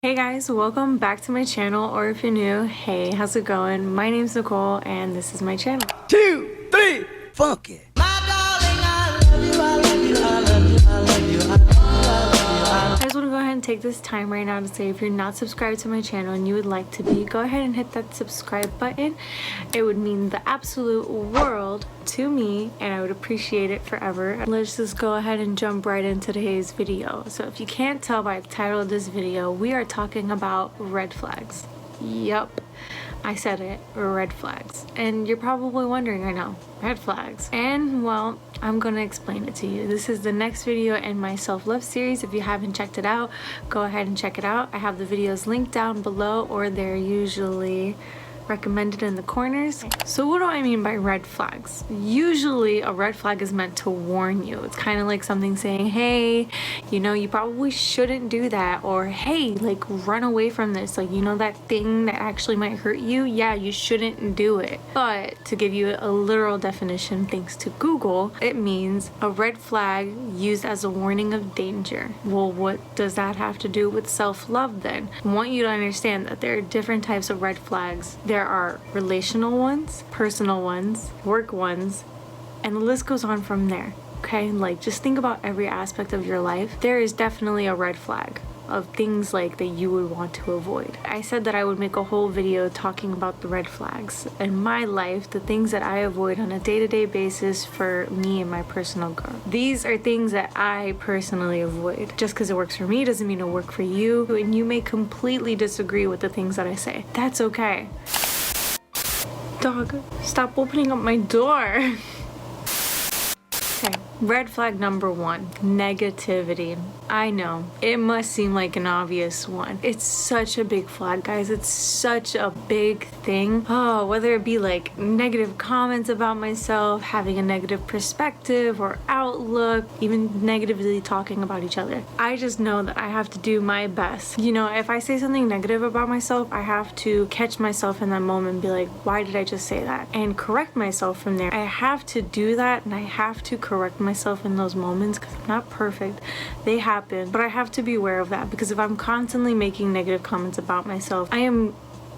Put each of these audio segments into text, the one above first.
Hey guys, welcome back to my channel, or if you're new, hey, how's it going? My name's Nicole and this is my channel. 2, 3, funky. I just want to go ahead and take this time right now to say if you're not subscribed to my channel and you would like to be, go ahead and hit that subscribe button. It would mean the absolute world to me and I would appreciate it forever. Let's just go ahead and jump right into today's video. So if you can't tell by the title of this video, we are talking about red flags. Yup, I said it, red flags. And you're probably wondering, I know, red flags. And well, I'm gonna explain it to you. This is the next video in my self-love series. If you haven't checked it out, go ahead and check it out. I have the videos linked down below, or they're usually recommended in the corners. So what do I mean by red flags? Usually a red flag is meant to warn you. It's kind of like something saying, hey, you know, you probably shouldn't do that, or hey, like run away from this, like, you know, that thing that actually might hurt you, yeah, you shouldn't do it. But to give you a literal definition thanks to Google, it means a red flag used as a warning of danger. Well, what does that have to do with self-love then? I want you to understand that there are different types of red flags. There are relational ones, personal ones, work ones, and the list goes on from there. Okay, like just think about every aspect of your life. There is definitely a red flag of things like that you would want to avoid. I said that I would make a whole video talking about the red flags in my life, the things that I avoid on a day-to-day basis for me and my personal growth. These are things that I personally avoid. Just because it works for me doesn't mean it'll work for you, and you may completely disagree with the things that I say. That's okay. Dog, stop opening up my door. Okay, red flag number one, negativity. I know, it must seem like an obvious one. It's such a big flag, guys. It's such a big thing. Oh, whether it be like negative comments about myself, having a negative perspective or outlook, even negatively talking about each other. I just know that I have to do my best. You know, if I say something negative about myself, I have to catch myself in that moment and be like, why did I just say that? And correct myself from there. I have to do that, and I have to correct myself in those moments because I'm not perfect. They happen, but I have to be aware of that, because if I'm constantly making negative comments about myself, I am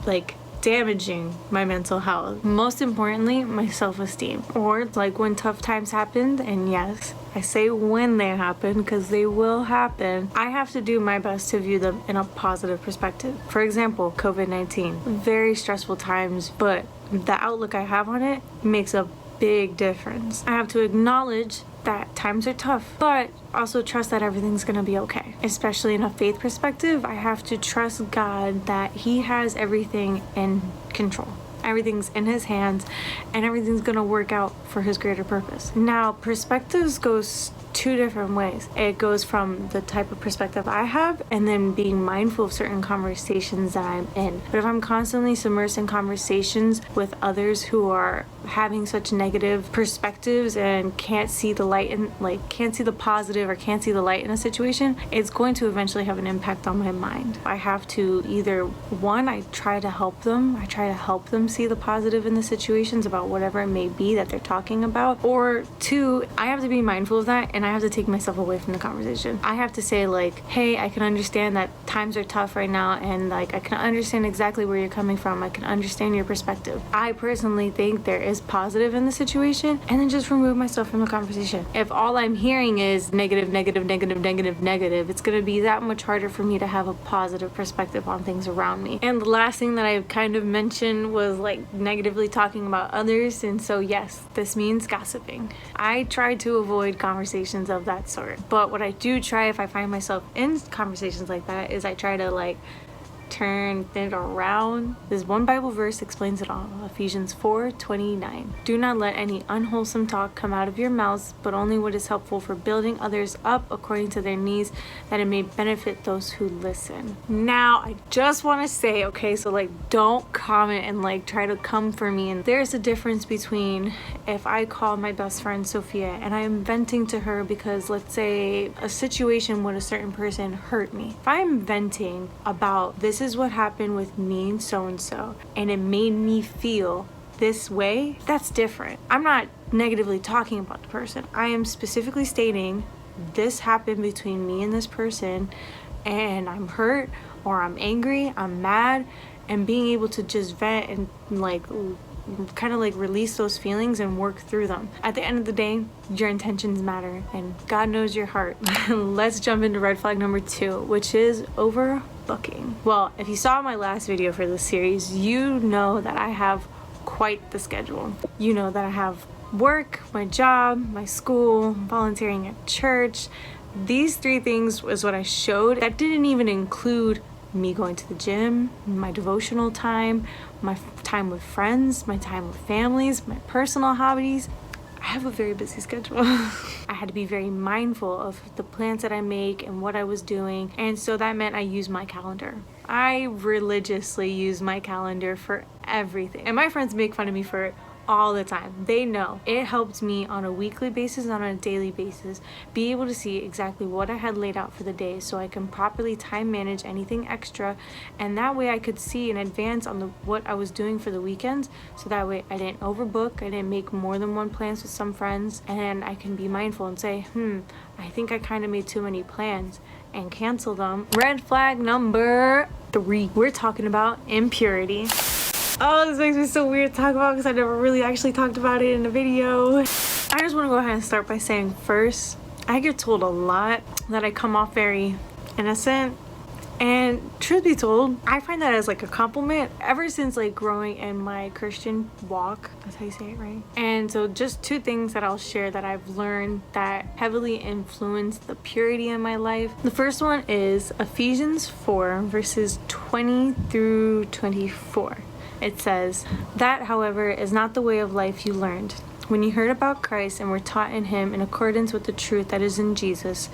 like damaging my mental health. Most importantly, my self-esteem. Or like when tough times happened, and yes, I say when they happen because they will happen, I have to do my best to view them in a positive perspective. For example, COVID-19, very stressful times, but the outlook I have on it makes a big difference. I have to acknowledge that times are tough, but also trust that everything's gonna be okay. Especially in a faith perspective, I have to trust God that He has everything in control. Everything's in His hands and everything's gonna work out for His greater purpose. Now, perspectives goes two different ways. It goes from the type of perspective I have and then being mindful of certain conversations that I'm in. But if I'm constantly submersed in conversations with others who are having such negative perspectives and can't see the light and can't see the positive or can't see the light in a situation, it's going to eventually have an impact on my mind. I have to either, one, I try to help them see the positive in the situations about whatever it may be that they're talking about, or two, I have to be mindful of that and I have to take myself away from the conversation. I have to say like, hey, I can understand that times are tough right now, and like I can understand exactly where you're coming from. I can understand your perspective. I personally think there is positive in the situation, and then just remove myself from the conversation. If all I'm hearing is negative, it's gonna be that much harder for me to have a positive perspective on things around me. And the last thing that I kind of mentioned was like negatively talking about others, and so yes, this means gossiping. I try to avoid conversations of that sort, but what I do try, if I find myself in conversations like that, is I try to like turn it around. This one Bible verse explains it all. Ephesians 4:29. Do not let any unwholesome talk come out of your mouths, but only what is helpful for building others up according to their needs, that it may benefit those who listen. Now, I just want to say, okay, so like don't comment and like try to come for me. And there's a difference between if I call my best friend Sophia and I am venting to her because, let's say, a situation with a certain person hurt me. If I'm venting about this is what happened with me and so and it made me feel this way, that's different. I'm not negatively talking about the person. I am specifically stating this happened between me and this person and I'm hurt, or I'm angry, I'm mad, and being able to just vent and like kind of like release those feelings and work through them. At the end of the day, your intentions matter and God knows your heart. Let's jump into red flag number 2, which is overbooking. Well, if you saw my last video for this series, you know that I have quite the schedule. You know that I have work, my job, my school, volunteering at church. These 3 things was what I showed. That didn't even include me going to the gym, my devotional time, my time with friends, my time with families, my personal hobbies. I have a very busy schedule. I had to be very mindful of the plans that I make and what I was doing. And so that meant I used my calendar. I religiously use my calendar for everything. And my friends make fun of me for it all the time. They know it helped me on a weekly basis, on a daily basis, be able to see exactly what I had laid out for the day so I can properly time manage anything extra, and that way I could see in advance on what I was doing for the weekends, so that way I didn't overbook, I didn't make more than one plans with some friends, and I can be mindful and say, I think I kind of made too many plans and cancel them. Red flag number 3, we're talking about impurity. Oh, this makes me so weird to talk about because I never really actually talked about it in a video. I just want to go ahead and start by saying first, I get told a lot that I come off very innocent. And truth be told, I find that as like a compliment ever since like growing in my Christian walk. That's how you say it, right? And so just 2 things that I'll share that I've learned that heavily influenced the purity in my life. The first one is Ephesians 4 verses 20 through 24. It says, "That, however, is not the way of life you learned. When you heard about Christ and were taught in him in accordance with the truth that is in Jesus,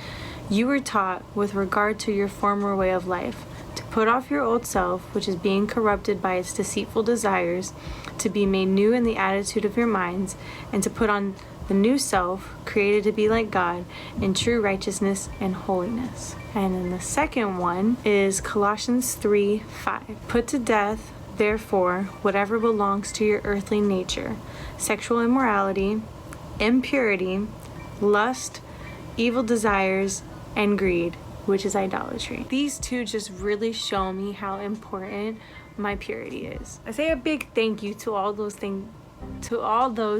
you were taught with regard to your former way of life, to put off your old self, which is being corrupted by its deceitful desires, to be made new in the attitude of your minds, and to put on the new self, created to be like God, in true righteousness and holiness." And then the second one is Colossians 3:5. "Put to death, therefore, whatever belongs to your earthly nature, sexual immorality, impurity, lust, evil desires, and greed, which is idolatry." These 2 just really show me how important my purity is. I say a big thank you to all those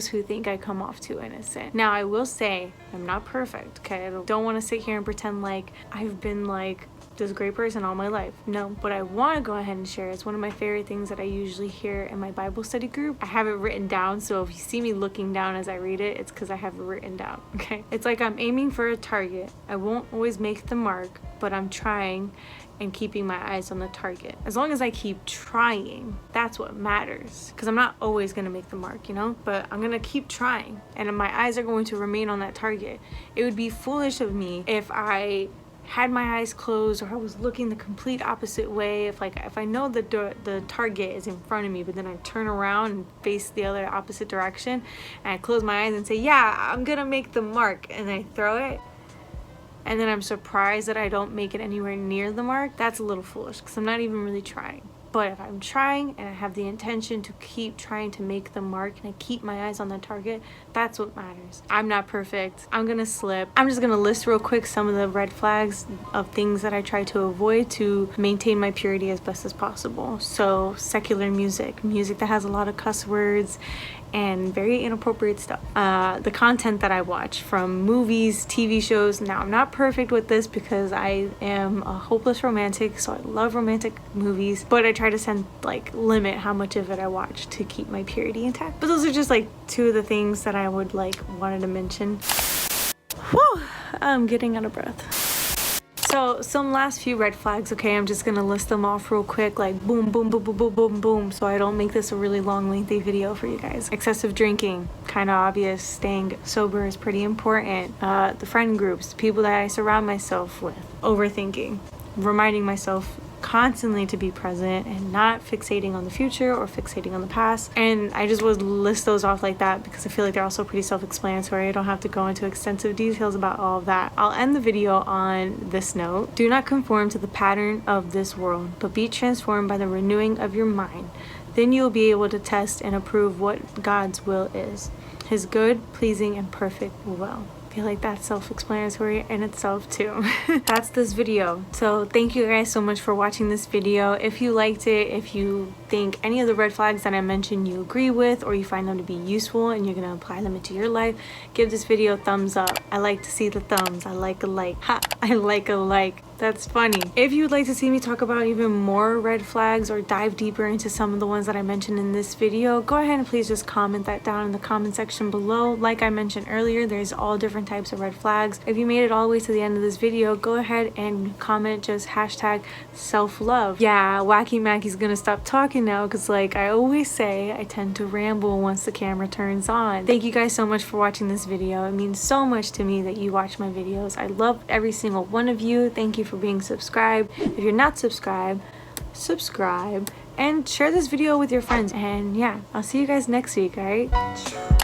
who think I come off too innocent. Now, I will say I'm not perfect, okay? I don't want to sit here and pretend like I've been like this great person all my life. No, but I want to go ahead and share. It's one of my favorite things that I usually hear in my Bible study group. I have it written down, so if you see me looking down as I read it, it's because I have it written down, okay? It's like I'm aiming for a target. I won't always make the mark, but I'm trying and keeping my eyes on the target. As long as I keep trying, that's what matters. Because I'm not always going to make the mark, you know? But I'm going to keep trying, and my eyes are going to remain on that target. It would be foolish of me if I had my eyes closed or I was looking the complete opposite way. If I know the target is in front of me, but then I turn around and face the other opposite direction, and I close my eyes and say, yeah, I'm gonna make the mark, and I throw it, and then I'm surprised that I don't make it anywhere near the mark, that's a little foolish because I'm not even really trying. But if I'm trying and I have the intention to keep trying to make the mark and I keep my eyes on the target, that's what matters. I'm not perfect. I'm gonna slip. I'm just gonna list real quick some of the red flags of things that I try to avoid to maintain my purity as best as possible. So secular music that has a lot of cuss words and very inappropriate stuff. The content that I watch from movies, TV shows. Now, I'm not perfect with this because I am a hopeless romantic, so I love romantic movies, but I try to limit how much of it I watch to keep my purity intact. But those are just like 2 of the things that I would wanted to mention. Whew, I'm getting out of breath. So some last few red flags, okay? I'm just gonna list them off real quick, like boom, boom, boom, boom, boom, boom, boom, so I don't make this a really long, lengthy video for you guys. Excessive drinking, kind of obvious. Staying sober is pretty important. The friend groups, people that I surround myself with. Overthinking, reminding myself constantly to be present and not fixating on the future or fixating on the past. And I just would list those off like that because I feel like they're also pretty self-explanatory. I don't have to go into extensive details about all of that. I'll end the video on this note. Do not conform to the pattern of this world, but be transformed by the renewing of your mind. Then you'll be able to test and approve what God's will is, his good, pleasing, and perfect will. feel like that's self-explanatory in itself too. That's this video. So thank you guys so much for watching this video. If you liked it, if you think any of the red flags that I mentioned you agree with, or you find them to be useful and you're gonna apply them into your life, give this video a thumbs up. I like to see the thumbs. I like a like. Ha! I like a like. That's funny. If you would like to see me talk about even more red flags or dive deeper into some of the ones that I mentioned in this video, go ahead and please just comment that down in the comment section below. Like I mentioned earlier, there's all different types of red flags. If you made it all the way to the end of this video, go ahead and comment just hashtag self-love. Yeah, Wacky Mackey's gonna stop talking now because like I always say, I tend to ramble once the camera turns on. Thank you guys so much for watching this video. It means so much to me that you watch my videos. I love every single one of you. Thank you for being subscribed. If you're not subscribed, subscribe and share this video with your friends. And yeah, I'll see you guys next week, all right?